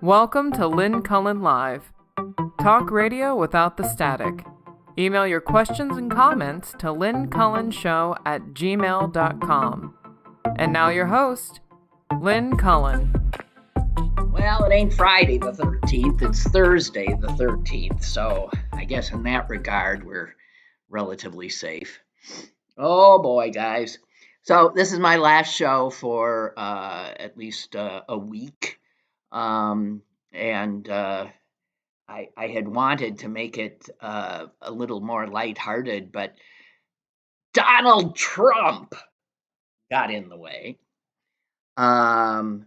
Welcome to Lynn Cullen Live. Talk radio without the static. Email your questions and comments to lynncullenshow@gmail.com. And now your host, Lynn Cullen. Well, it ain't Friday the 13th, it's Thursday the 13th, so I guess in that regard we're relatively safe. Oh boy, guys. So this is my last show for at least a week, and I had wanted to make it a little more lighthearted, but Donald Trump got in the way. But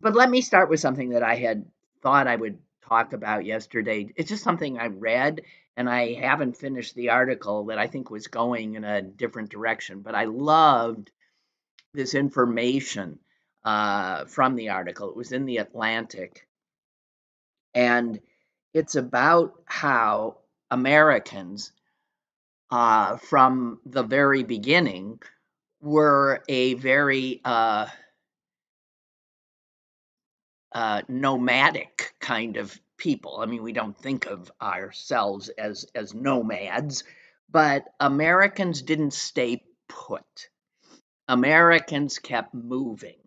let me start with something that I had thought I would talk about yesterday. It's just something I read, and I haven't finished the article that I think was going in a different direction, but I loved this information from the article. It was in the Atlantic, and it's about how Americans, from the very beginning, were a very nomadic kind of people. I mean, we don't think of ourselves as nomads, but Americans didn't stay put. Americans kept moving.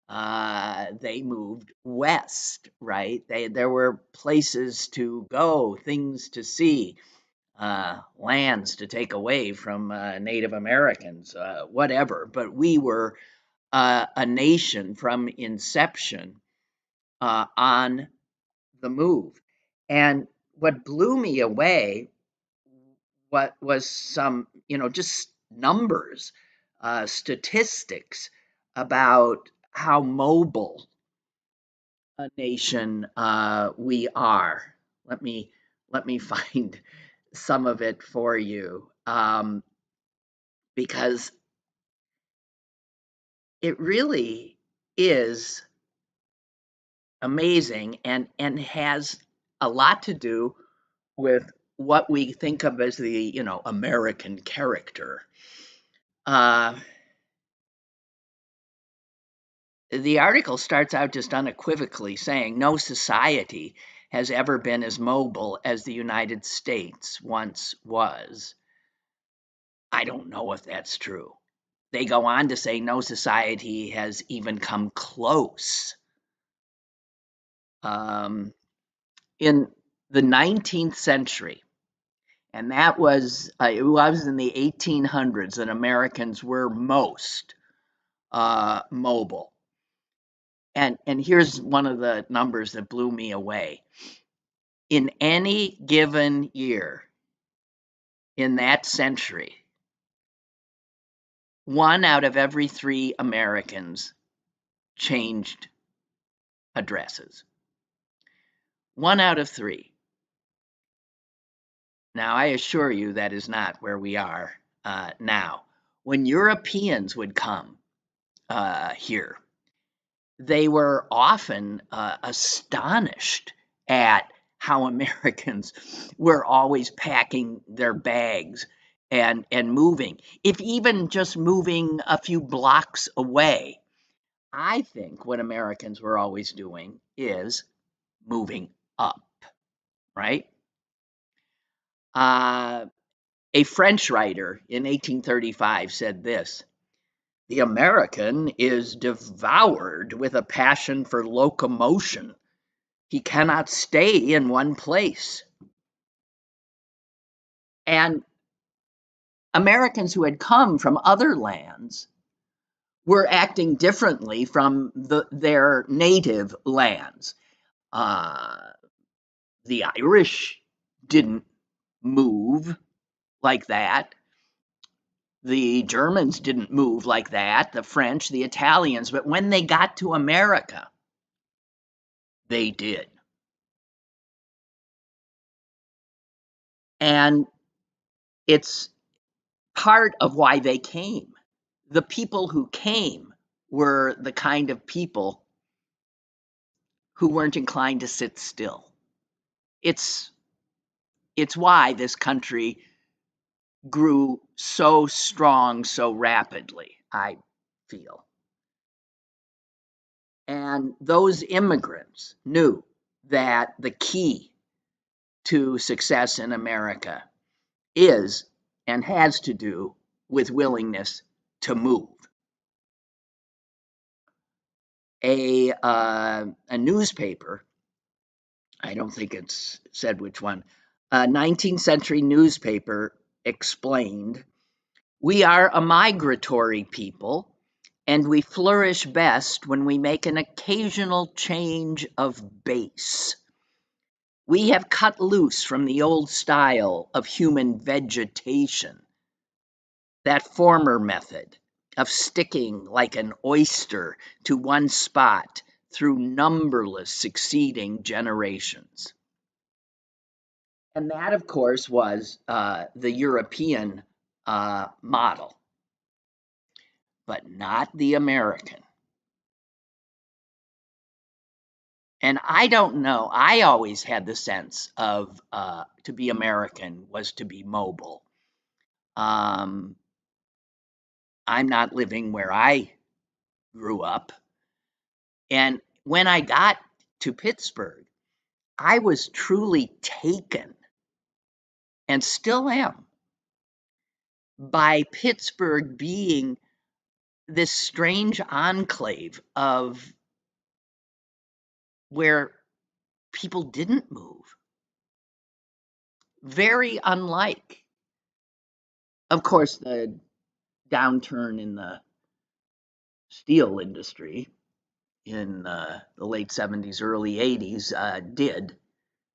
They moved west, right? There were places to go, things to see, lands to take away from Native Americans, whatever. But we were a nation from inception on the move. And what blew me away was some, just numbers, statistics about how mobile a nation we are. Let me find some of it for you, because it really is amazing and has a lot to do with what we think of as the American character. The article starts out just unequivocally saying no society has ever been as mobile as the United States once was. I don't know if that's true. They go on to say no society has even come close. In the 19th century, and that was it was in the 1800s that Americans were most mobile. And here's one of the numbers that blew me away. In any given year in that century, 1 out of every 3 Americans changed addresses. 1 out of 3. Now, I assure you that is not where we are now. When Europeans would come here, they were often astonished at how Americans were always packing their bags and moving, if even just moving a few blocks away. I think what Americans were always doing is moving up, right? A French writer in 1835 said this: "The American is devoured with a passion for locomotion. He cannot stay in one place." And Americans who had come from other lands were acting differently from their native lands. The Irish didn't move like that. The Germans didn't move like that, the French, the Italians, but when they got to America, they did. And it's part of why they came. The people who came were the kind of people who weren't inclined to sit still. It's why this country grew so strong so rapidly, I feel. And those immigrants knew that the key to success in America is and has to do with willingness to move. A newspaper, I don't think it's said which one, a 19th century newspaper explained, "We are a migratory people, and we flourish best when we make an occasional change of base. We have cut loose from the old style of human vegetation, that former method of sticking like an oyster to one spot through numberless succeeding generations." And that, of course, was the European model, but not the American. And I don't know, I always had the sense of to be American was to be mobile. I'm not living where I grew up. And when I got to Pittsburgh, I was truly taken, and still am, by Pittsburgh being this strange enclave of where people didn't move. Very unlike, of course, the downturn in the steel industry in the late 70s, early 80s did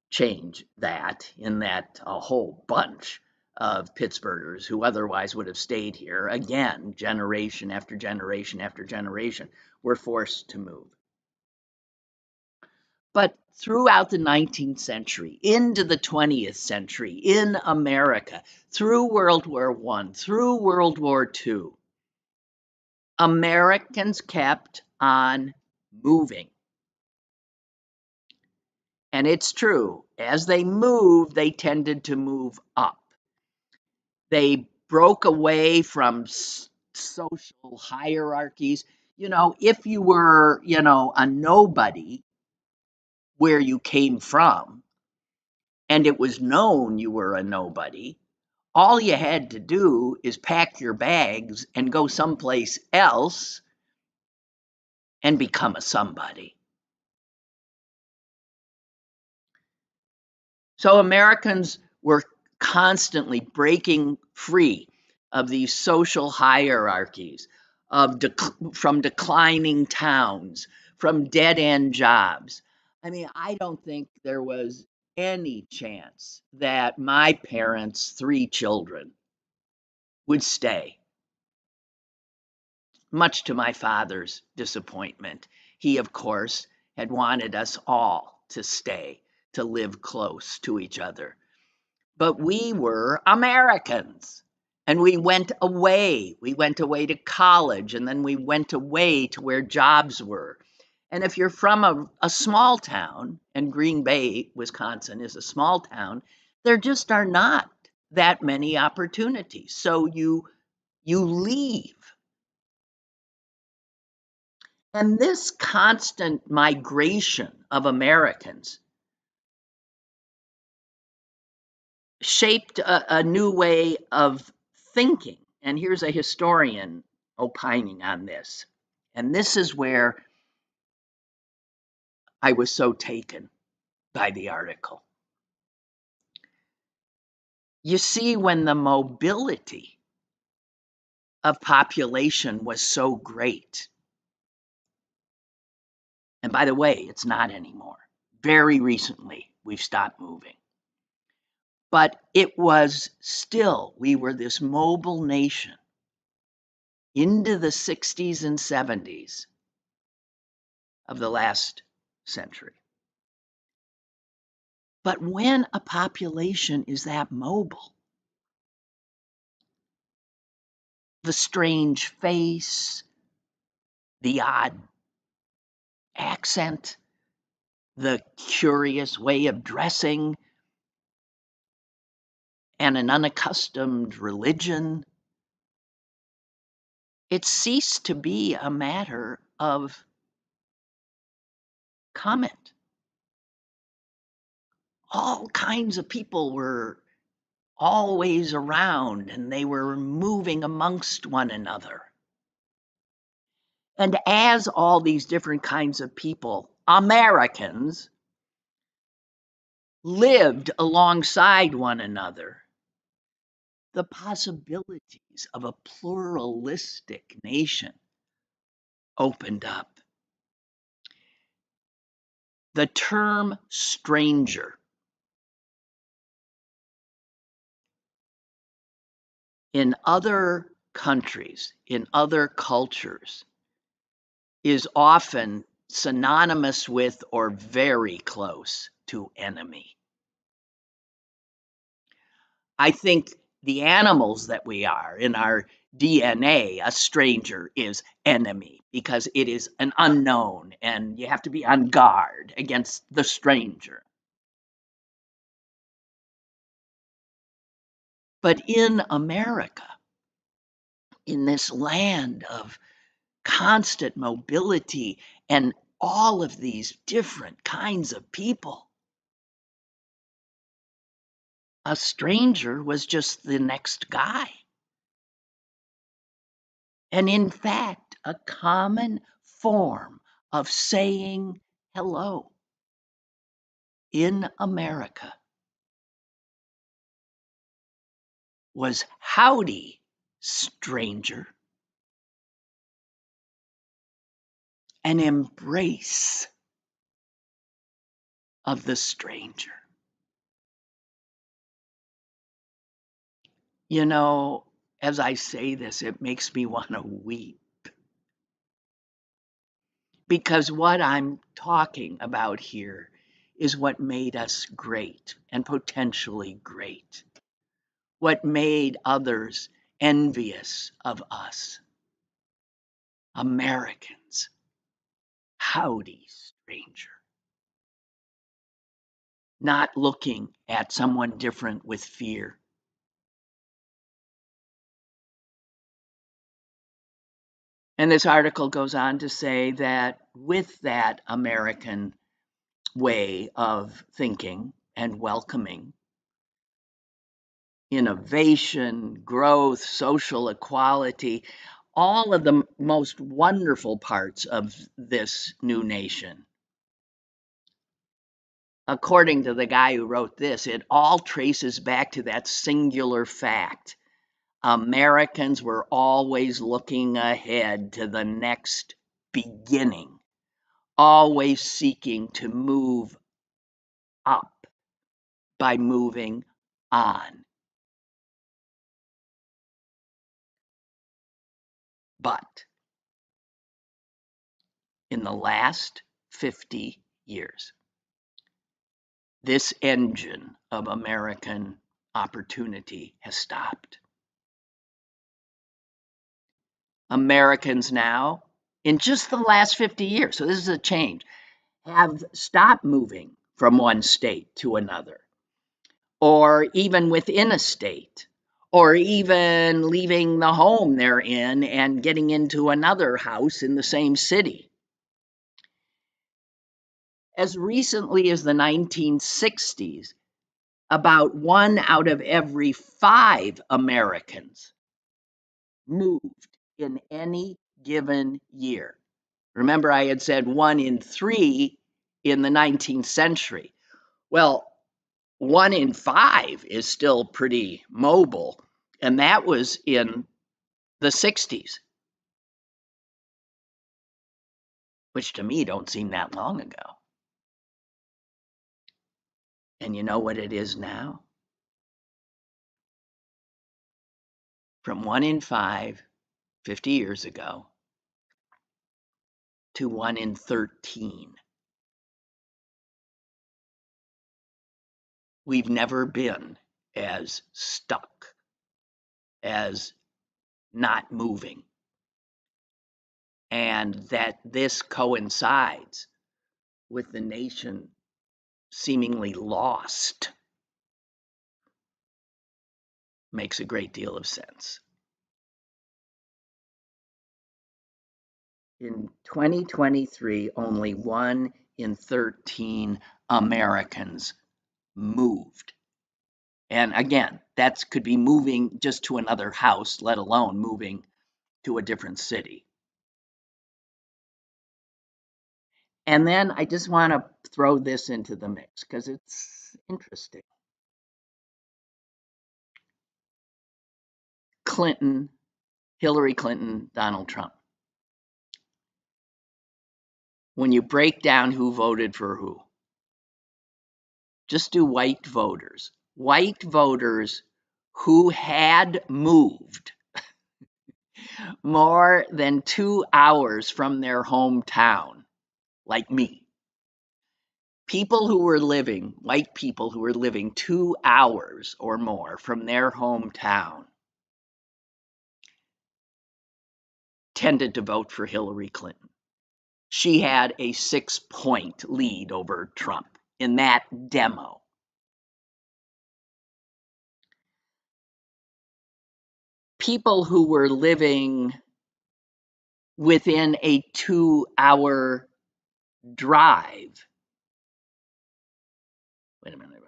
change that, in that a whole bunch of Pittsburghers who otherwise would have stayed here, again, generation after generation after generation, were forced to move. But throughout the 19th century, into the 20th century, in America, through World War I, through World War II, Americans kept on moving. And it's true, as they moved, they tended to move up. They broke away from social hierarchies. If you were, a nobody where you came from, and it was known you were a nobody, all you had to do is pack your bags and go someplace else and become a somebody. So Americans were constantly breaking free of these social hierarchies, from declining towns, from dead-end jobs. I mean, I don't think there was any chance that my parents' 3 children would stay, much to my father's disappointment. He, of course, had wanted us all to stay, to live close to each other. But we were Americans, and we went away. We went away to college, and then we went away to where jobs were. And if you're from a small town, and Green Bay, Wisconsin is a small town, there just are not that many opportunities. So you leave. And this constant migration of Americans shaped a new way of thinking. And here's a historian opining on this. And this is where I was so taken by the article. You see, when the mobility of population was so great, and by the way, it's not anymore. Very recently, we've stopped moving. But it was still, we were this mobile nation into the 60s and 70s of the last century. But when a population is that mobile, the strange face, the odd accent, the curious way of dressing, and an unaccustomed religion, it ceased to be a matter of comment. All kinds of people were always around, and they were moving amongst one another. And as all these different kinds of people, Americans, lived alongside one another, the possibilities of a pluralistic nation opened up. The term stranger in other countries, in other cultures, is often synonymous with or very close to enemy. I think the animals that we are, in our DNA, a stranger is enemy because it is an unknown and you have to be on guard against the stranger. But in America, in this land of constant mobility and all of these different kinds of people, a stranger was just the next guy. And in fact, a common form of saying hello in America was howdy, stranger, an embrace of the stranger. You know, as I say this, it makes me want to weep. Because what I'm talking about here is what made us great and potentially great. What made others envious of us. Americans, howdy, stranger. Not looking at someone different with fear. And this article goes on to say that with that American way of thinking and welcoming, innovation, growth, social equality, all of the most wonderful parts of this new nation. According to the guy who wrote this, it all traces back to that singular fact. Americans were always looking ahead to the next beginning, always seeking to move up by moving on. But in the last 50 years, this engine of American opportunity has stopped. Americans now, in just the last 50 years, so this is a change, have stopped moving from one state to another, or even within a state, or even leaving the home they're in and getting into another house in the same city. As recently as the 1960s, about 1 out of every 5 Americans moved in any given year. Remember, I had said 1 in 3 in the 19th century. Well, 1 in 5 is still pretty mobile, and that was in the 60s, which to me don't seem that long ago. And you know what it is now? From 1 in 5, 50 years ago, to 1 in 13. We've never been as stuck, as not moving. And that this coincides with the nation seemingly lost makes a great deal of sense. In 2023, only 1 in 13 Americans moved. And again, that could be moving just to another house, let alone moving to a different city. And then I just want to throw this into the mix because it's interesting. Clinton, Hillary Clinton, Donald Trump. When you break down who voted for who, just do white voters. White voters who had moved more than 2 hours from their hometown, like me. People who were living, white people who were living 2 hours or more from their hometown, tended to vote for Hillary Clinton. She had a 6-point lead over Trump in that demo. People who were living within a 2-hour drive. Wait a minute.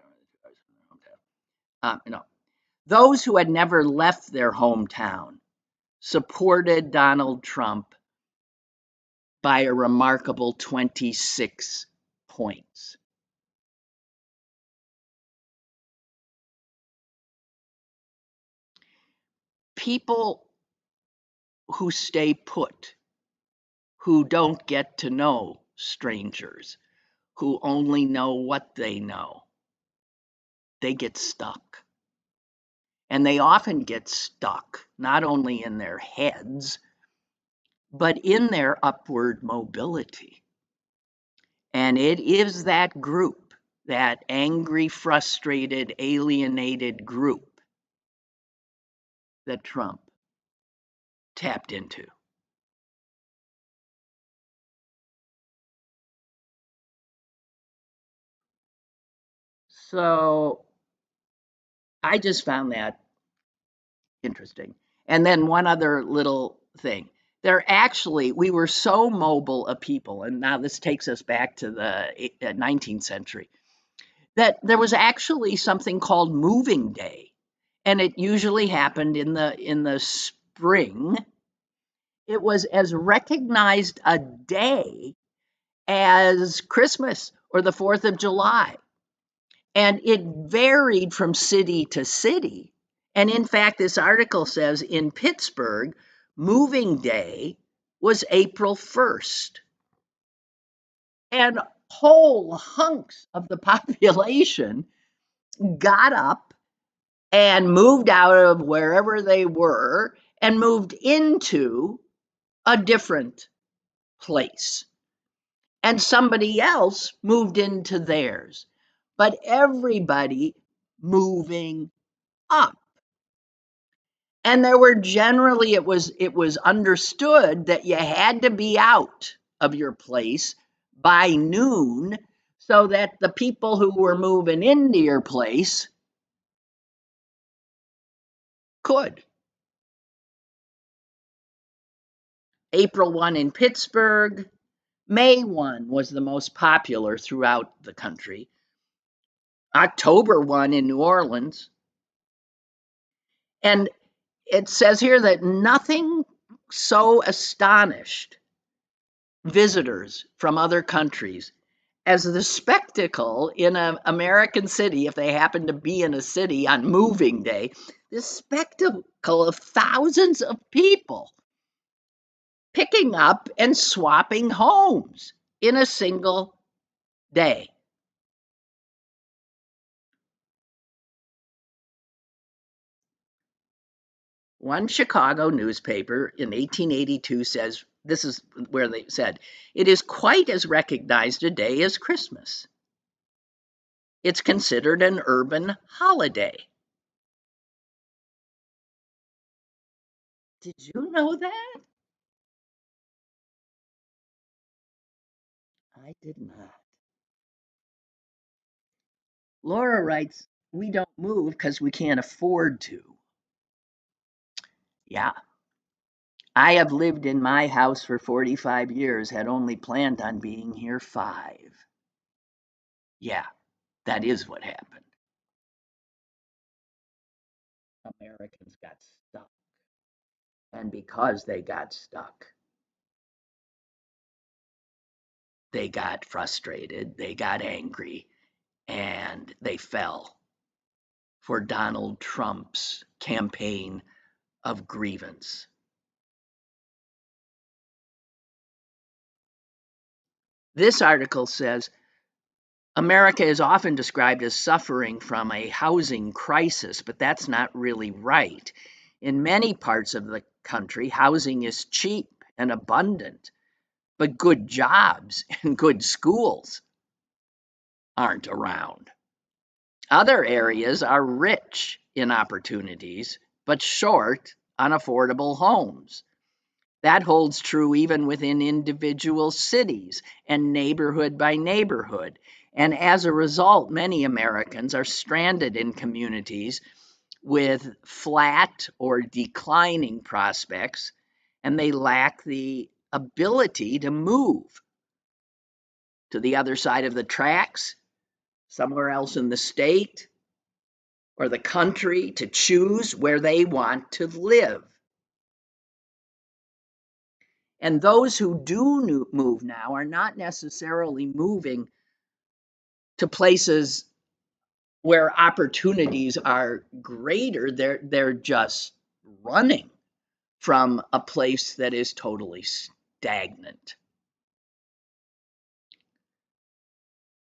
No. Those who had never left their hometown supported Donald Trump by a remarkable 26 points. People who stay put, who don't get to know strangers, who only know what they know, they get stuck. And they often get stuck not only in their heads, but in their upward mobility. And it is that group, that angry, frustrated, alienated group, that Trump tapped into. So I just found that interesting. And then one other little thing. We were so mobile a people, and now this takes us back to the 19th century, that there was actually something called moving day. And it usually happened in the spring. It was as recognized a day as Christmas or the 4th of July. And it varied from city to city. And in fact, this article says in Pittsburgh, moving day was April 1st. And whole hunks of the population got up and moved out of wherever they were and moved into a different place. And somebody else moved into theirs. But everybody moving up. And there were generally, it was understood that you had to be out of your place by noon so that the people who were moving into your place could. April 1 in Pittsburgh, May 1 was the most popular throughout the country. October 1 in New Orleans. And it says here that nothing so astonished visitors from other countries as the spectacle in an American city, if they happen to be in a city on moving day, this spectacle of thousands of people picking up and swapping homes in a single day. One Chicago newspaper in 1882 says, this is where they said, it is quite as recognized a day as Christmas. It's considered an urban holiday. Did you know that? I did not. Laura writes, we don't move because we can't afford to. Yeah. I have lived in my house for 45 years, had only planned on being here 5. Yeah, that is what happened. Americans got stuck. And because they got stuck, they got frustrated, they got angry, and they fell for Donald Trump's campaign of grievance. This article says America is often described as suffering from a housing crisis, but that's not really right. In many parts of the country, housing is cheap and abundant, but good jobs and good schools aren't around. Other areas are rich in opportunities, but short on affordable homes. That holds true even within individual cities and neighborhood by neighborhood. And as a result, many Americans are stranded in communities with flat or declining prospects, and they lack the ability to move to the other side of the tracks, somewhere else in the state or the country, to choose where they want to live. And those who do move now are not necessarily moving to places where opportunities are greater. They're just running from a place that is totally stagnant.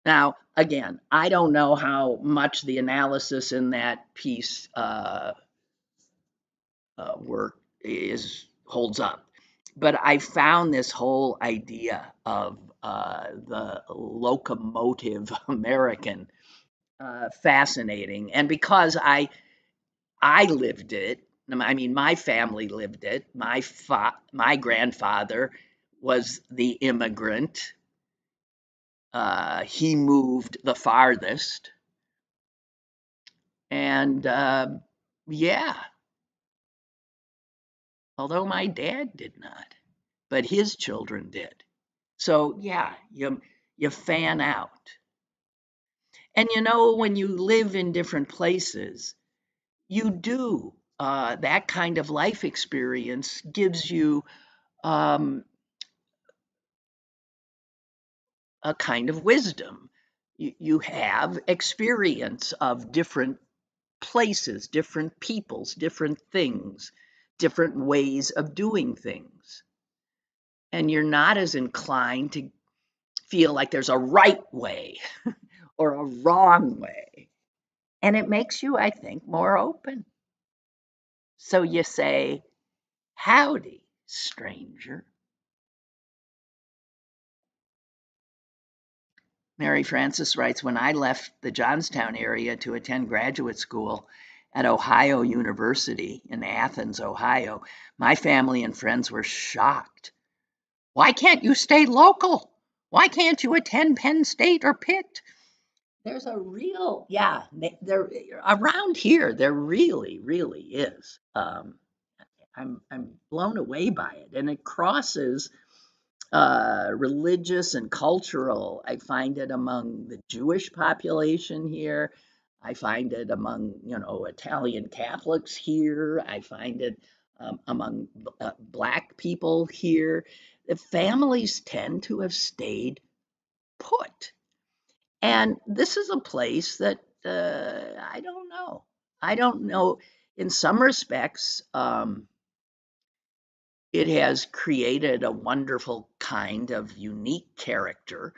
Now, again, I don't know how much the analysis in that piece work holds up, but I found this whole idea of the locomotive American fascinating, and because I lived it. I mean, my family lived it. My grandfather was the immigrant. He moved the farthest, and yeah, although my dad did not, but his children did. So yeah, you fan out. And you know, when you live in different places, you do. That kind of life experience gives you um, a kind of wisdom. You have experience of different places, different peoples, different things, different ways of doing things. And you're not as inclined to feel like there's a right way or a wrong way. And it makes you, I think, more open. So you say, howdy, stranger. Mary Frances writes, when I left the Johnstown area to attend graduate school at Ohio University in Athens, Ohio, my family and friends were shocked. Why can't you stay local? Why can't you attend Penn State or Pitt? There's a real, yeah, there around here, there really, really is. I'm blown away by it, and it crosses religious and cultural. I find it among the Jewish population here. I find it among, Italian Catholics here. I find it among Black people here. The families tend to have stayed put. And this is a place that I don't know. I don't know. In some respects, it has created a wonderful kind of unique character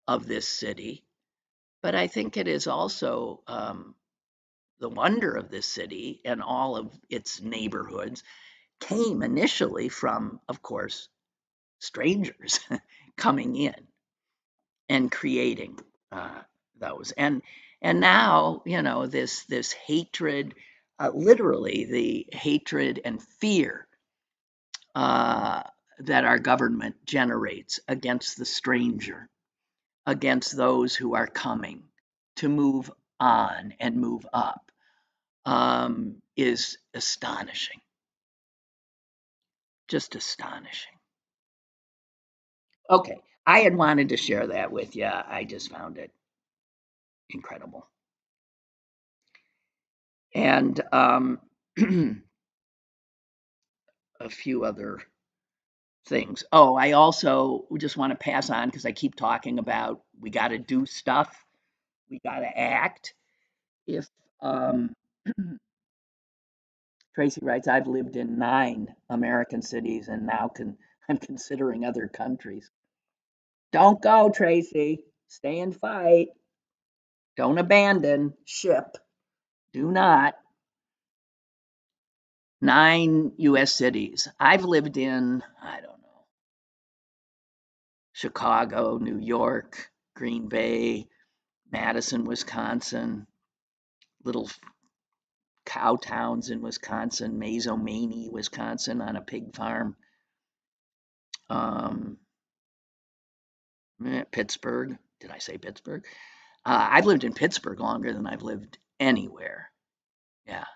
of this city. But I think it is also the wonder of this city and all of its neighborhoods came initially from, of course, strangers coming in and creating those. And now, this hatred, literally the hatred and fear uh, that our government generates against the stranger, against those who are coming to move on and move up, is astonishing. Just astonishing. Okay, I had wanted to share that with you. I just found it incredible. And a few other things. Oh, I also just want to pass on because I keep talking about we got to do stuff, we got to act. If Tracy writes, I've lived in 9 American cities and now I'm considering other countries. Don't go, Tracy. Stay and fight. Don't abandon ship. Do not. 9 US cities. I've lived in, I don't know, Chicago, New York, Green Bay, Madison, Wisconsin, little cow towns in Wisconsin, Mazomanie, Wisconsin, on a pig farm. Um, Pittsburgh. Did I say Pittsburgh? I've lived in Pittsburgh longer than I've lived anywhere. Yeah.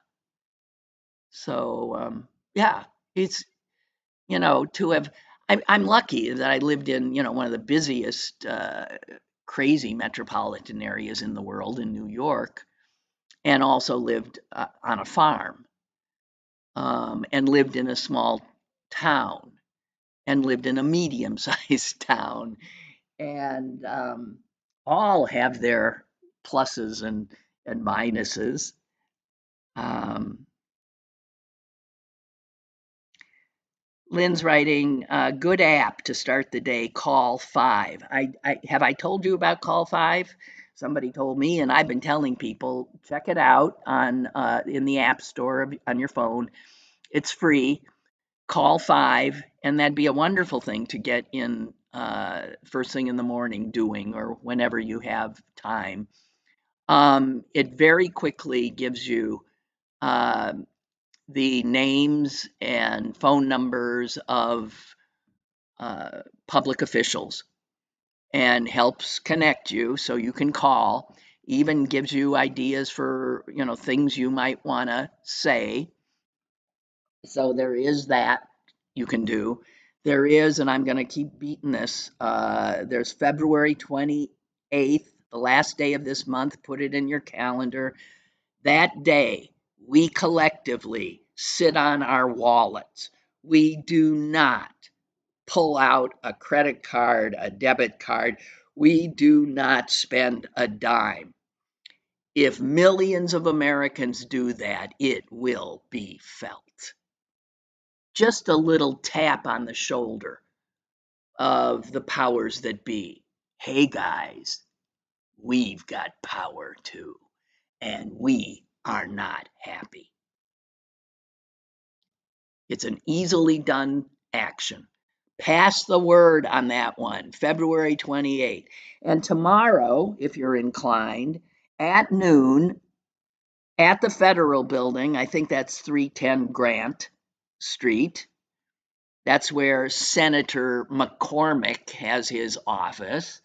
So yeah, it's to have. I'm lucky that I lived in one of the busiest, crazy metropolitan areas in the world in New York, and also lived on a farm, and lived in a small town, and lived in a medium-sized town, and all have their pluses and minuses. Um, Lynn's writing, good app to start the day, Call 5. Have I told you about Call 5? Somebody told me, and I've been telling people, check it out on in the App Store on your phone. It's free. Call 5, and that'd be a wonderful thing to get in first thing in the morning doing, or whenever you have time. It very quickly gives you uh, the names and phone numbers of public officials and helps connect you so you can call. Even gives you ideas for things you might want to say. So there is that you can do. There is, and I'm going to keep beating this. There's February 28th, the last day of this month. Put it in your calendar. That day, we collectively sit on our wallets. We do not pull out a credit card, a debit card. We do not spend a dime. If millions of Americans do that, it will be felt. Just a little tap on the shoulder of the powers that be. Hey guys, we've got power too, and we are not happy. It's an easily done action. Pass the word on that one, February 28th. And tomorrow, if you're inclined, at noon at the Federal Building, I think that's 310 Grant Street. That's where Senator McCormick has his office.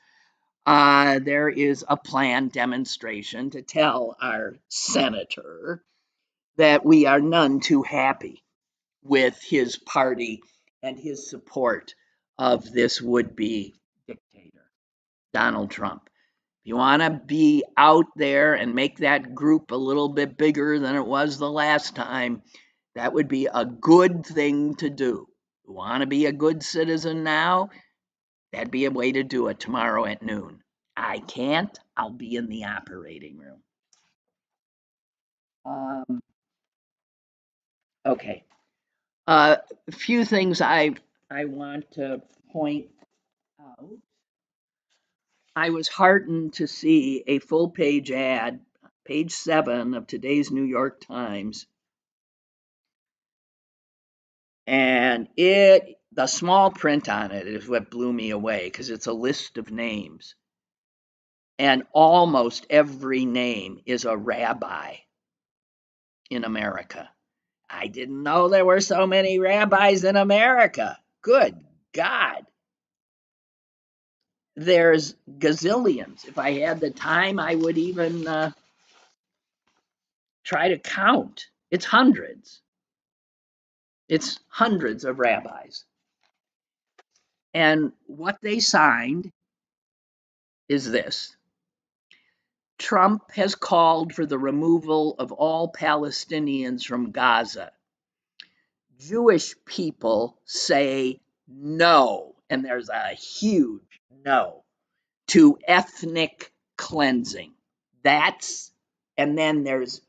There is a planned demonstration to tell our senator that we are none too happy with his party and his support of this would-be dictator, Donald Trump. If you want to be out there and make that group a little bit bigger than it was the last time, that would be a good thing to do. You want to be a good citizen now? That'd be a way to do it tomorrow at noon. I can't. I'll be in the operating room. Okay. A few things I want to point out. I was heartened to see a full page ad, page 7 of today's New York Times, and the small print on it is what blew me away because it's a list of names, and almost every name is a rabbi in America. I didn't know there were so many rabbis in America. Good God. There's gazillions. If I had the time, I would even try to count. It's hundreds. It's hundreds of rabbis. And what they signed is this: Trump has called for the removal of all Palestinians from Gaza. Jewish people say no, and there's a huge no, to ethnic cleansing. And then there's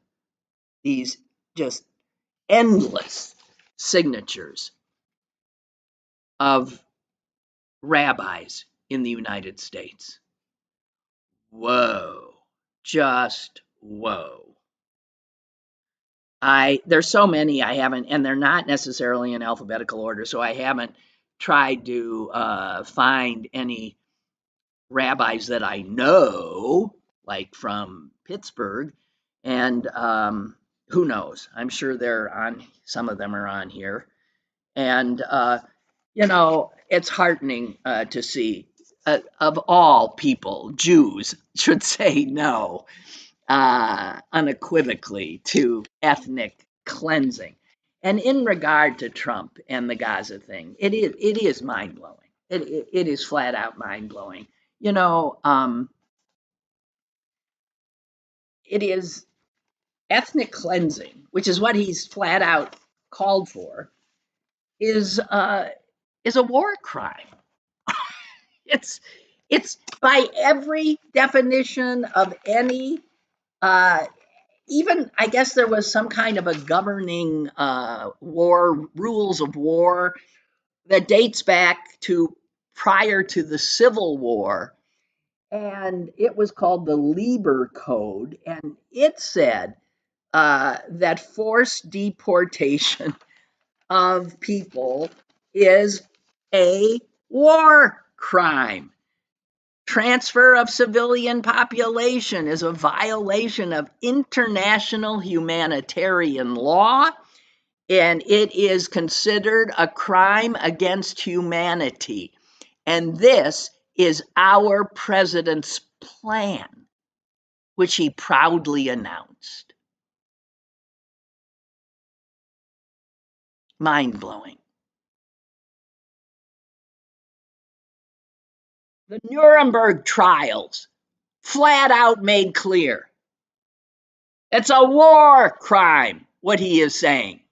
these just endless signatures of rabbis in the United States. Whoa, just whoa. There's so many I haven't, and they're not necessarily in alphabetical order, so I haven't tried to find any rabbis that I know, like from Pittsburgh, and who knows? I'm sure some of them are on here, and it's heartening to see. Of all people, Jews should say no unequivocally to ethnic cleansing. And in regard to Trump and the Gaza thing, it is mind blowing. It is flat out mind blowing. It is ethnic cleansing, which is what he's flat out called for, is a war crime. It's by every definition of any even, I guess there was some kind of a governing rules of war that dates back to prior to the Civil War, and it was called the Lieber Code, and it said that forced deportation of people is a war crime. Transfer of civilian population is a violation of international humanitarian law, and it is considered a crime against humanity. And this is our president's plan, which he proudly announced. Mind-blowing. The Nuremberg trials flat out made clear it's a war crime, what he is saying.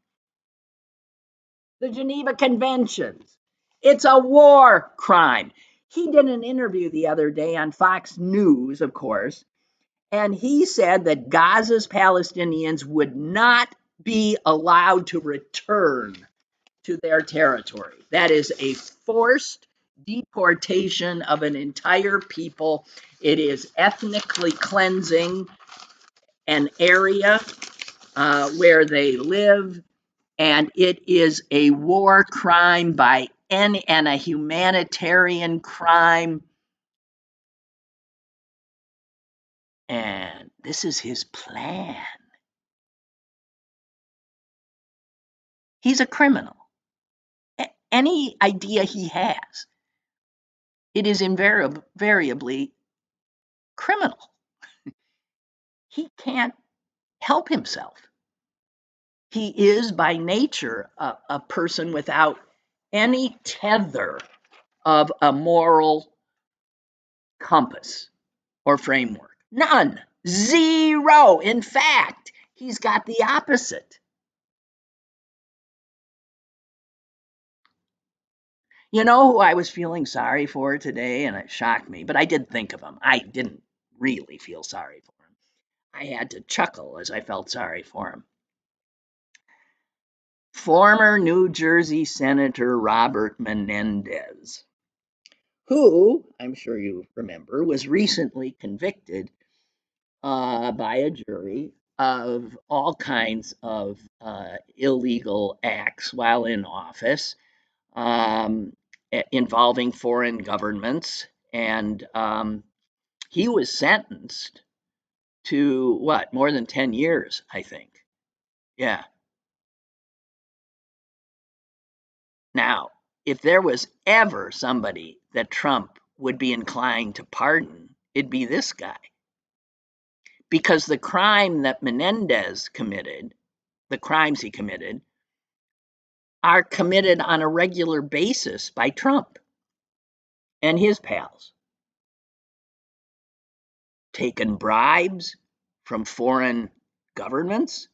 The Geneva Conventions, it's a war crime. He did an interview the other day on Fox News, of course, and he said that Gaza's Palestinians would not be allowed to return to their territory. That is a forced deportation of an entire people. It is ethnically cleansing an area where they live, and it is a war crime and a humanitarian crime. And this is his plan. He's a criminal. Any idea he has, it is invariably criminal. He can't help himself. He is by nature a person without any tether of a moral compass or framework. None. Zero. In fact, he's got the opposite. You know who I was feeling sorry for today, and it shocked me, but I did think of him. I didn't really feel sorry for him. I had to chuckle as I felt sorry for him. Former New Jersey Senator Robert Menendez, who, I'm sure you remember, was recently convicted by a jury of all kinds of illegal acts while in office, involving foreign governments, and he was sentenced to more than 10 years, I think. Yeah. Now, if there was ever somebody that Trump would be inclined to pardon, it'd be this guy. Because the crime that Menendez committed, the crimes he committed, are committed on a regular basis by Trump and his pals. Taking bribes from foreign governments.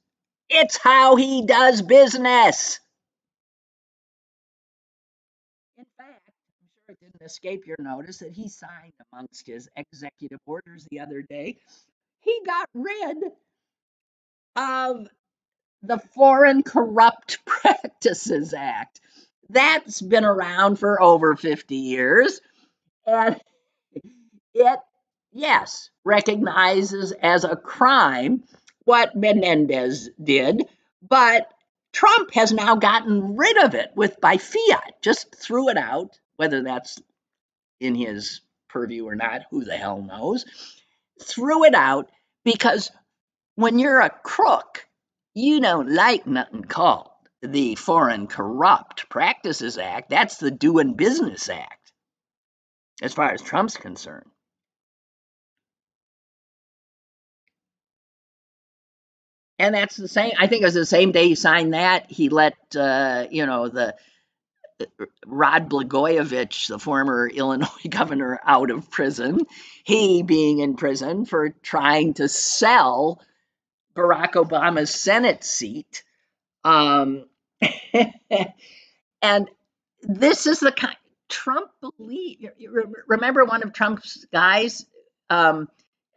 It's how he does business. In fact, I'm sure it didn't escape your notice that he signed amongst his executive orders the other day. He got rid of the Foreign Corrupt Practices Act. That's been around for over 50 years. And it, yes, recognizes as a crime what Menendez did, but Trump has now gotten rid of it by fiat, just threw it out, whether that's in his purview or not, who the hell knows, threw it out because when you're a crook, you don't like nothing called the Foreign Corrupt Practices Act. That's the Doing Business Act, as far as Trump's concerned. And that's the same. I think it was the same day he signed that. He let the Rod Blagojevich, the former Illinois governor, out of prison. He being in prison for trying to sell Barack Obama's Senate seat. And this is the kind Trump believe. Remember one of Trump's guys, and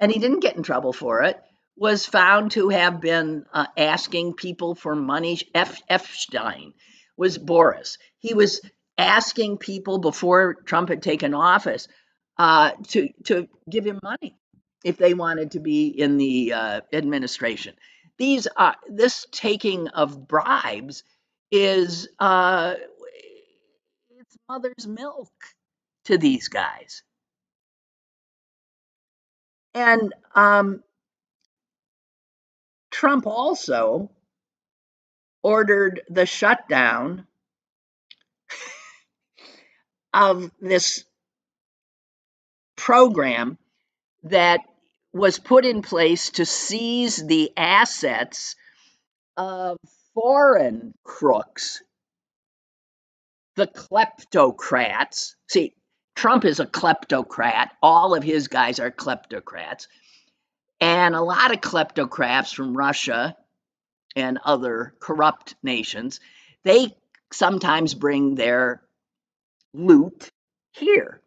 he didn't get in trouble for it, was found to have been asking people for money. Epstein was Boris. He was asking people before Trump had taken office to give him money if they wanted to be in the administration. This taking of bribes is it's mother's milk to these guys. And Trump also ordered the shutdown of this program that was put in place to seize the assets of foreign crooks, the kleptocrats. See, Trump is a kleptocrat. All of his guys are kleptocrats. And a lot of kleptocrats from Russia and other corrupt nations, they sometimes bring their loot here.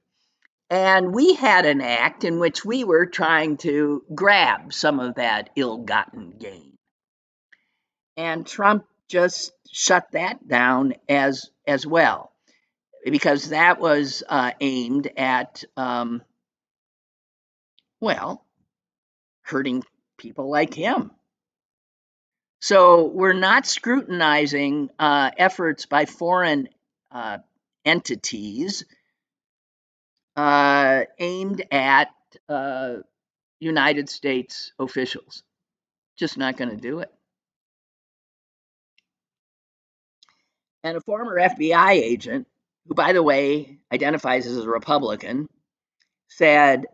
And we had an act in which we were trying to grab some of that ill-gotten gain. And Trump just shut that down as well, because that was aimed at, hurting people like him. So we're not scrutinizing efforts by foreign entities aimed at United States officials. Just not going to do it. And a former FBI agent, who, by the way, identifies as a Republican, said,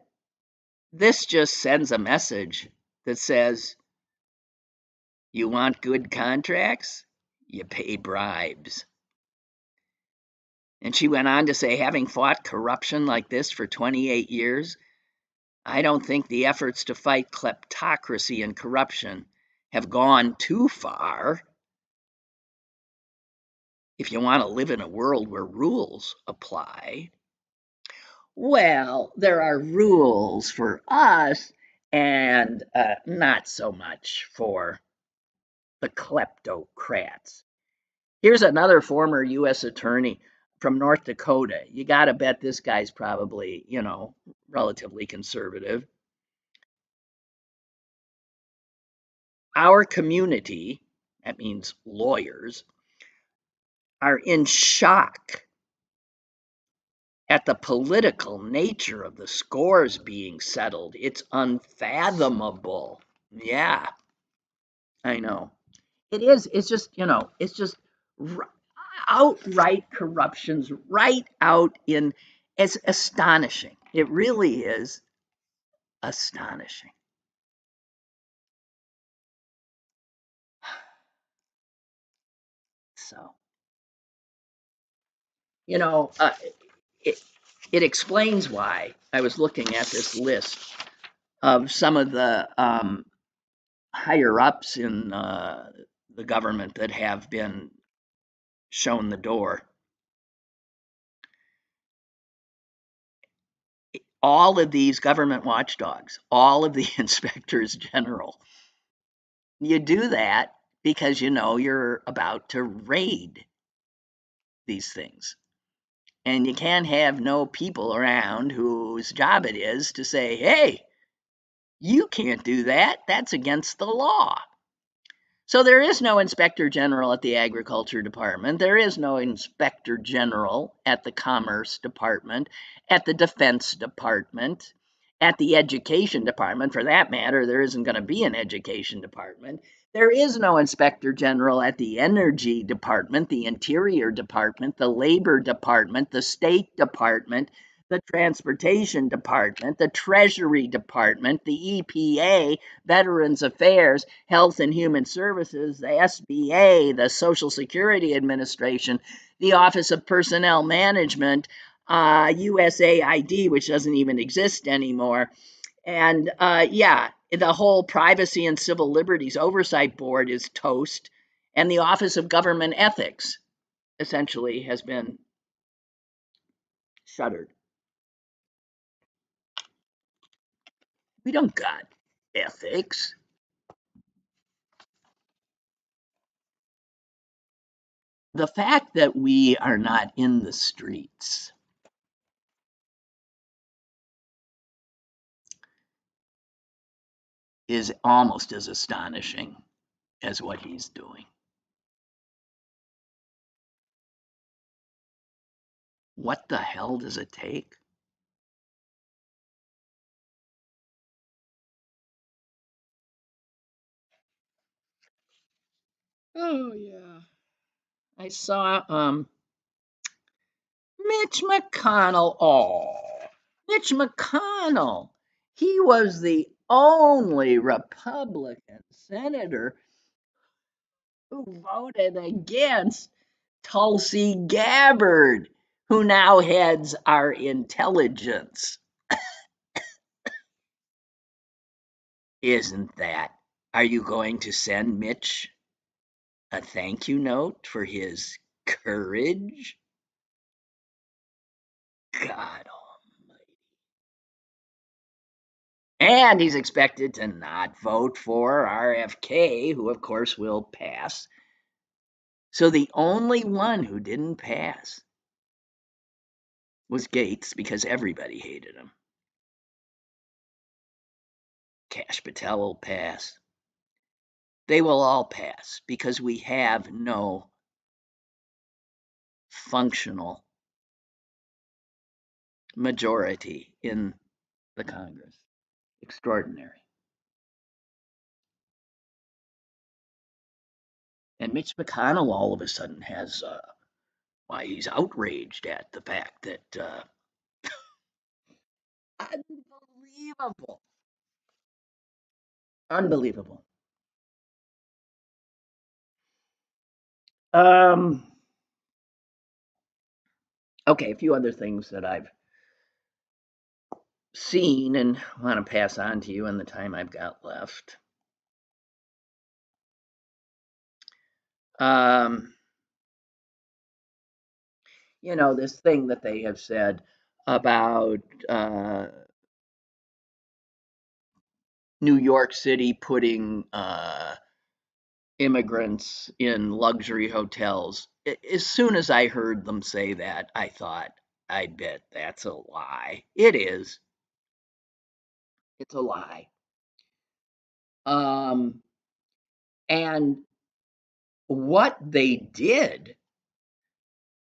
this just sends a message that says, you want good contracts? You pay bribes. And she went on to say, having fought corruption like this for 28 years, I don't think the efforts to fight kleptocracy and corruption have gone too far. If you want to live in a world where rules apply, well, there are rules for us and not so much for the kleptocrats. Here's another former U.S. attorney from North Dakota. You got to bet this guy's probably, relatively conservative. Our community, that means lawyers, are in shock at the political nature of the scores being settled. It's unfathomable. Yeah, I know. It is. It's just, it's just outright corruptions right out in. It's astonishing. It really is astonishing. So You know, it, it explains why I was looking at this list of some of the higher ups in the government that have been shown the door. All of these government watchdogs, all of the inspectors general, you do that because you know you're about to raid these things. And you can't have no people around whose job it is to say, hey, you can't do that. That's against the law. So there is no inspector general at the Agriculture Department. There is no inspector general at the Commerce Department, at the Defense Department, at the Education Department. For that matter, there isn't going to be an Education Department. There is no inspector general at the Energy Department, the Interior Department, the Labor Department, the State Department, the Transportation Department, the Treasury Department, the EPA, Veterans Affairs, Health and Human Services, the SBA, the Social Security Administration, the Office of Personnel Management, USAID, which doesn't even exist anymore. And yeah, the whole Privacy and Civil Liberties Oversight Board is toast. And the Office of Government Ethics essentially has been shuttered. We don't got ethics. The fact that we are not in the streets is almost as astonishing as what he's doing. What the hell does it take? Oh yeah. I saw Mitch McConnell. Oh, Mitch McConnell. He was the only Republican senator who voted against Tulsi Gabbard, who now heads our intelligence. Isn't that? Are you going to send Mitch a thank you note for his courage? God almighty. And he's expected to not vote for RFK, who of course will pass. So the only one who didn't pass was Gates because everybody hated him. Kash Patel will pass. They will all pass because we have no functional majority in the Congress. Extraordinary. And Mitch McConnell all of a sudden has, why he's outraged at the fact that, unbelievable, unbelievable. Um, okay, a few other things that I've seen and want to pass on to you in the time I've got left. Um, you know, this thing that they have said about New York City putting immigrants in luxury hotels. As soon as I heard them say that, I thought, I bet that's a lie. It is. It's a lie. Um, and what they did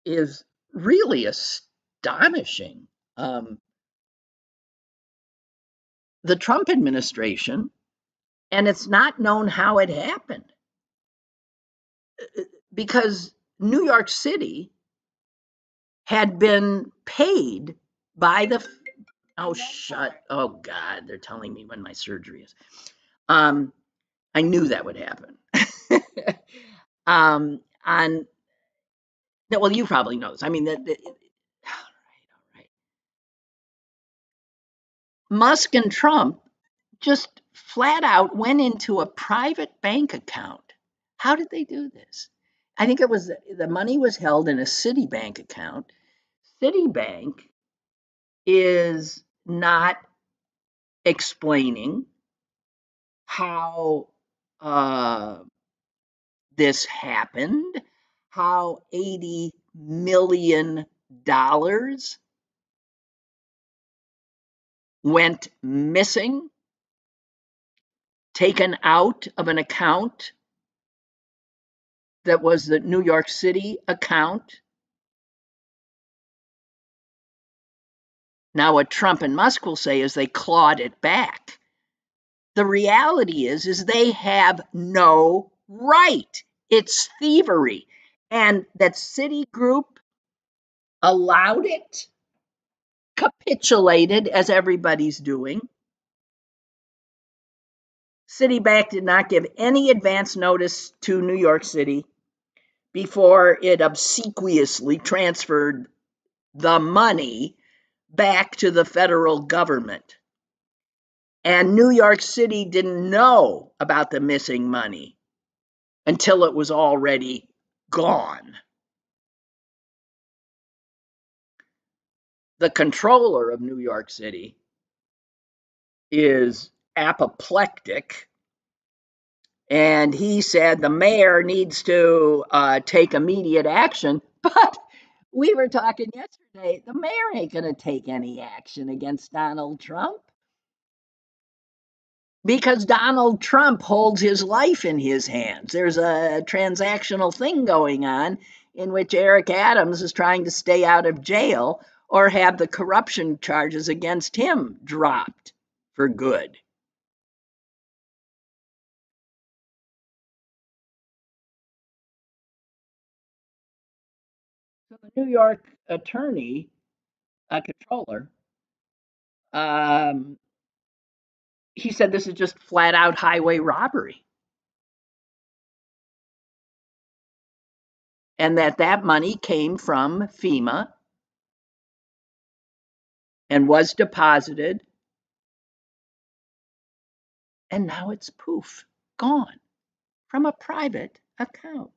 is really astonishing. The Trump administration, and it's not known how it happened because New York City had been paid by the oh shut oh god they're telling me when my surgery is. I knew that would happen. On Well, you probably know this. I mean, all right. Musk and Trump just flat out went into a private bank account. How did they do this? I think it was the money was held in a Citibank account. Citibank is not explaining how this happened, how $80 million went missing, taken out of an account that was the New York City account. Now, what Trump and Musk will say is they clawed it back. The reality is they have no right. It's thievery. And that Citigroup allowed it, capitulated, as everybody's doing. Citibank did not give any advance notice to New York City before it obsequiously transferred the money back to the federal government. And New York City didn't know about the missing money until it was already gone. The controller of New York City is apoplectic, and he said the mayor needs to take immediate action. But we were talking yesterday, the mayor ain't going to take any action against Donald Trump because Donald Trump holds his life in his hands. There's a transactional thing going on in which Eric Adams is trying to stay out of jail or have the corruption charges against him dropped for good. So the New York attorney, controller, um, he said this is just flat out highway robbery. And that money came from FEMA and was deposited, and now it's poof, gone from a private account.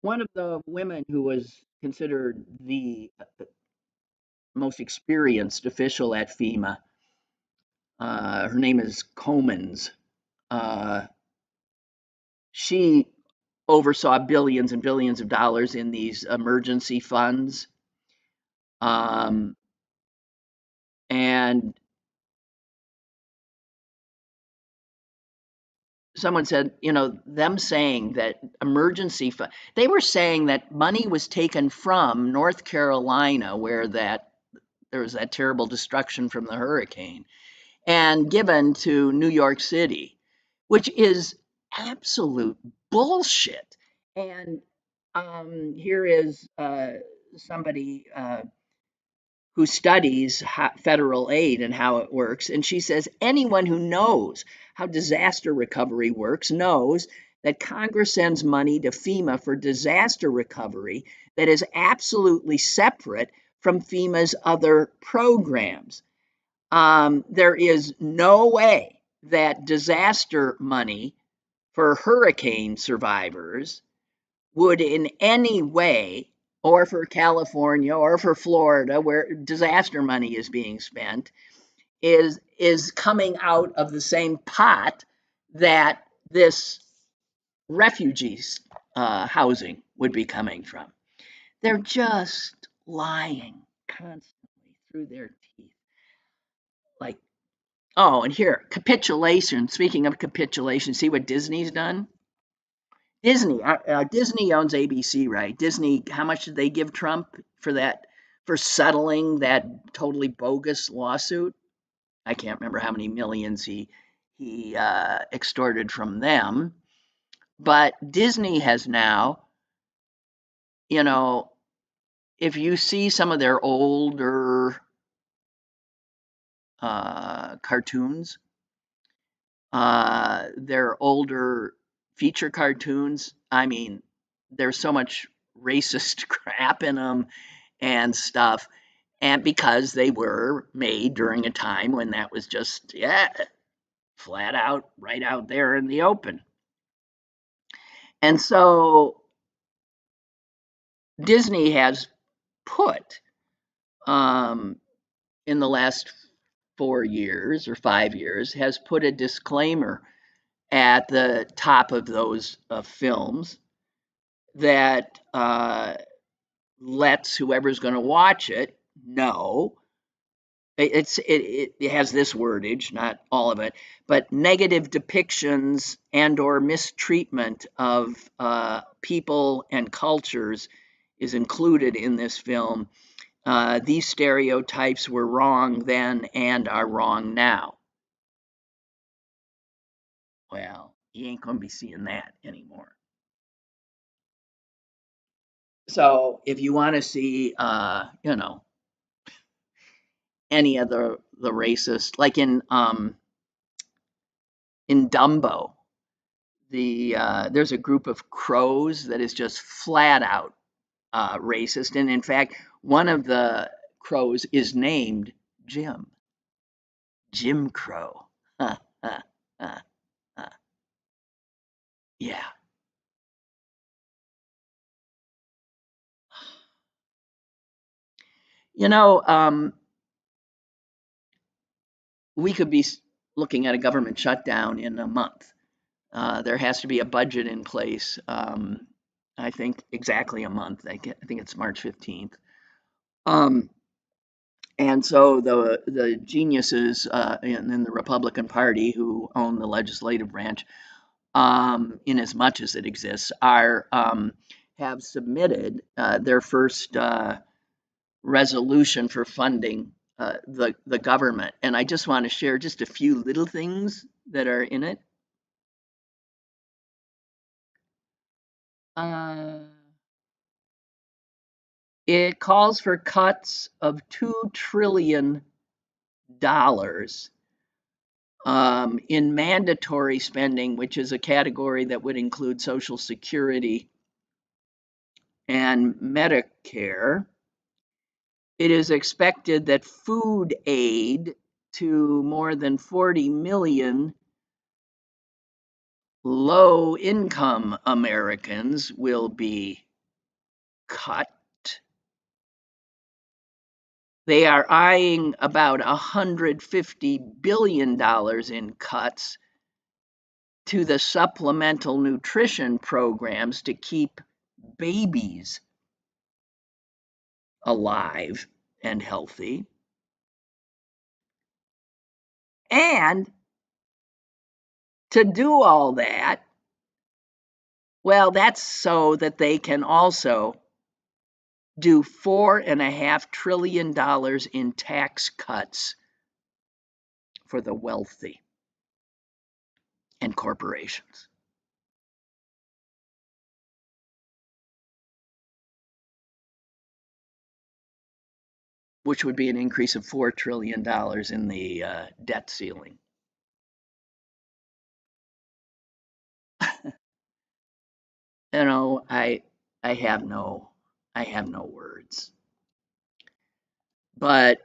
One of the women who was considered the most experienced official at FEMA, her name is Comans. Uh, she oversaw billions and billions of dollars in these emergency funds. Um, and someone said, them saying that they were saying that money was taken from North Carolina, where there was that terrible destruction from the hurricane, and given to New York City, which is absolute bullshit. And here is somebody who studies federal aid and how it works. And she says anyone who knows how disaster recovery works knows that Congress sends money to FEMA for disaster recovery that is absolutely separate from FEMA's other programs. There is no way that disaster money for hurricane survivors would in any way, or for California or for Florida, where disaster money is being spent, is coming out of the same pot that this refugees housing would be coming from. They're just lying constantly through their teeth. Like, oh, and here, capitulation. Speaking of capitulation, see what Disney's done? Disney owns ABC, right? Disney, how much did they give Trump for that, for settling that totally bogus lawsuit? I can't remember how many millions he extorted from them. But Disney has now, you know, if you see some of their older cartoons, Their older feature cartoons, I mean, there's so much racist crap in them and stuff. And because they were made during a time when that was just, yeah, flat out, right out there in the open. And so Disney has put in the last 4 years or 5 years, has put a disclaimer at the top of those films that lets whoever's going to watch it know. It has this wordage, not all of it, but negative depictions and or mistreatment of people and cultures is included in this film. These stereotypes were wrong then and are wrong now. Well, you ain't going to be seeing that anymore. So if you want to see, any of the racist, like in Dumbo, there's a group of crows that is just flat out racist, and in fact, one of the crows is named Jim. Jim Crow. Huh, huh, huh, huh. Yeah. You know, we could be looking at a government shutdown in a month. There has to be a budget in place. I think exactly a month. I think it's March 15th. Um, and so the geniuses in the Republican Party who own the legislative branch, in as much as it exists, are have submitted their first resolution for funding the government. And I just want to share just a few little things that are in it. Uh, it calls for cuts of $2 trillion in mandatory spending, which is a category that would include Social Security and Medicare. It is expected that food aid to more than 40 million low income Americans will be cut. They are eyeing about $150 billion in cuts to the supplemental nutrition programs to keep babies alive and healthy. And to do all that, well, that's so that they can also do $4.5 trillion in tax cuts for the wealthy and corporations. Which would be an increase of $4 trillion in the debt ceiling. You know, I have no words. But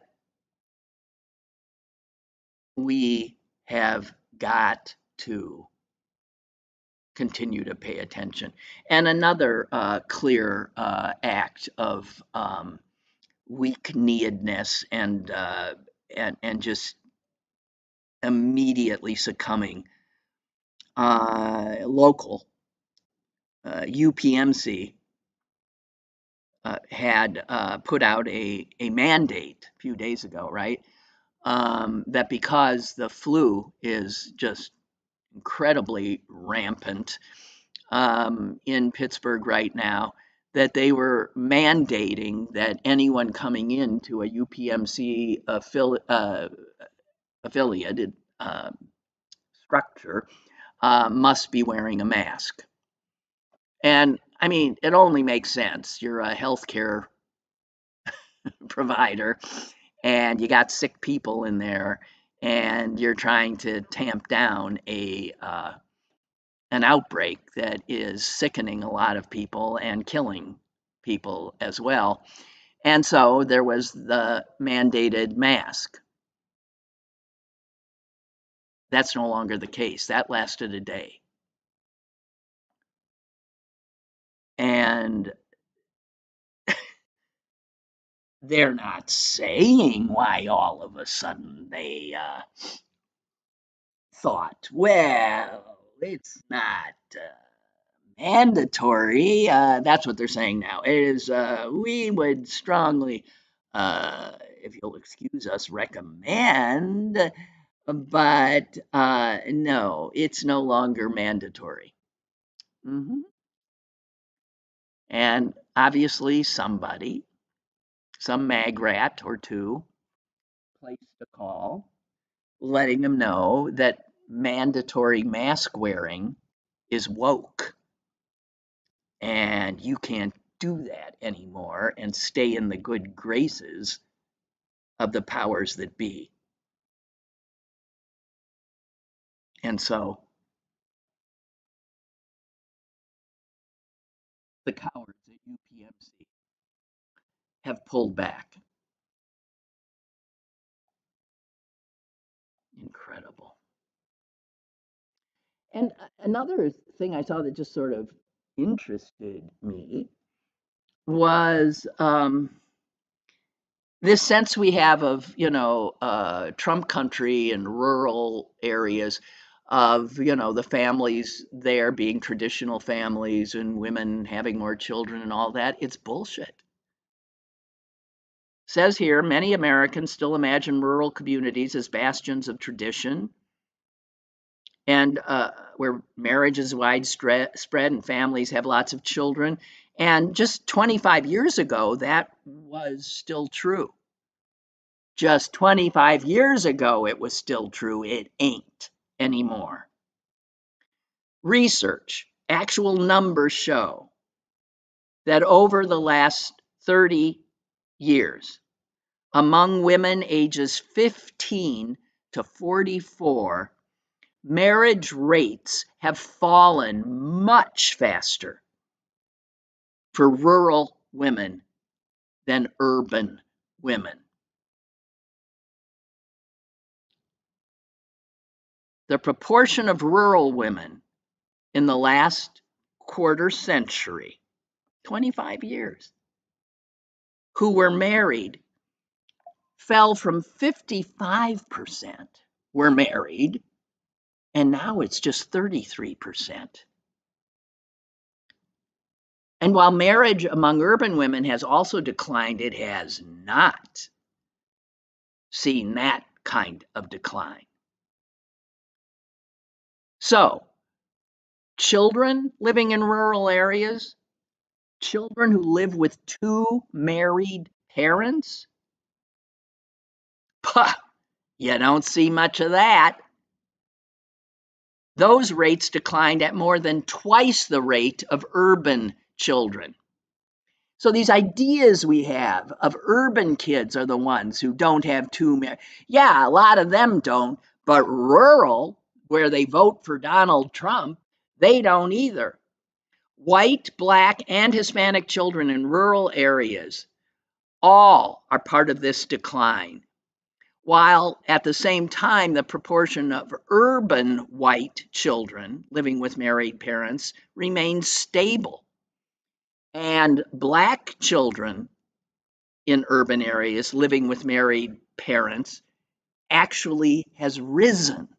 we have got to continue to pay attention. And another clear act of weak-kneedness and just immediately succumbing. Local UPMC had put out a mandate a few days ago, right? That because the flu is just incredibly rampant in Pittsburgh right now, that they were mandating that anyone coming into a UPMC affiliated structure must be wearing a mask. And I mean, it only makes sense. You're a healthcare provider and you got sick people in there, and you're trying to tamp down an outbreak that is sickening a lot of people and killing people as well. And so there was the mandated mask. That's no longer the case. That lasted a day. And they're not saying why all of a sudden they thought, well, it's not mandatory. That's what they're saying now. It is, we would strongly, if you'll excuse us, recommend, but no, it's no longer mandatory. Hmm. And obviously, somebody, some mag rat or two, placed a call letting them know that mandatory mask wearing is woke and you can't do that anymore and stay in the good graces of the powers that be. And so the cowards at UPMC have pulled back. Incredible. And another thing I saw that just sort of interested me was this sense we have of, Trump country and rural areas of, the families there being traditional families and women having more children and all that. It's bullshit. Says here, many Americans still imagine rural communities as bastions of tradition and where marriage is widespread and families have lots of children. And just 25 years ago, that was still true. Just 25 years ago, it was still true. It ain't anymore. Research, actual numbers show that over the last 30 years, among women ages 15 to 44, marriage rates have fallen much faster for rural women than urban women. The proportion of rural women in the last quarter century, 25 years, who were married fell from 55% were married, and now it's just 33%. And while marriage among urban women has also declined, it has not seen that kind of decline. So, children living in rural areas, children who live with two married parents, you don't see much of that. Those rates declined at more than twice the rate of urban children. So these ideas we have of urban kids are the ones who don't have two married. Yeah, a lot of them don't, but rural, where they vote for Donald Trump, they don't either. White, Black, and Hispanic children in rural areas all are part of this decline, while at the same time, the proportion of urban white children living with married parents remains stable. And Black children in urban areas living with married parents actually has risen.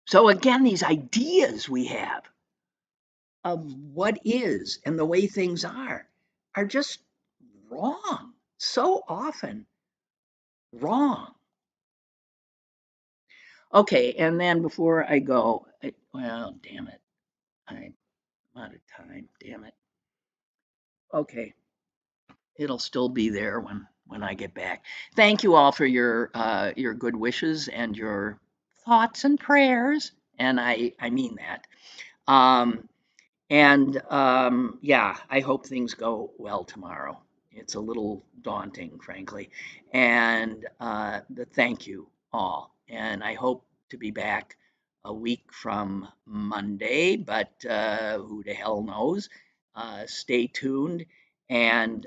So again, these ideas we have of what is and the way things are just wrong. So often wrong. Okay, and then before I go, well, damn it. I'm out of time. Damn it. Okay, it'll still be there when I get back. Thank you all for your good wishes and your thoughts and prayers, and I mean that. Um, and yeah, I hope things go well tomorrow. it's a little daunting, frankly. And thank you all. And I hope to be back a week from Monday, but who the hell knows? Stay tuned. And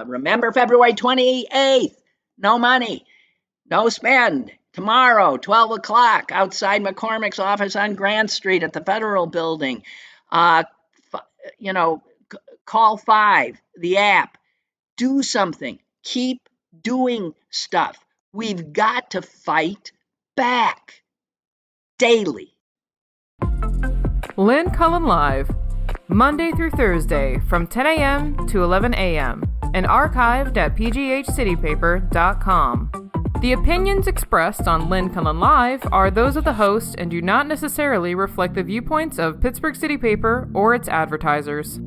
remember February 28th, no money, no spend. Tomorrow, 12 o'clock, outside McCormick's office on Grant Street at the Federal Building. You know, call 5, the app. Do something. Keep doing stuff. We've got to fight back daily. Lynn Cullen Live, Monday through Thursday from 10 a.m. to 11 a.m. and archived at pghcitypaper.com. The opinions expressed on Lynn Cullen Live are those of the host and do not necessarily reflect the viewpoints of Pittsburgh City Paper or its advertisers.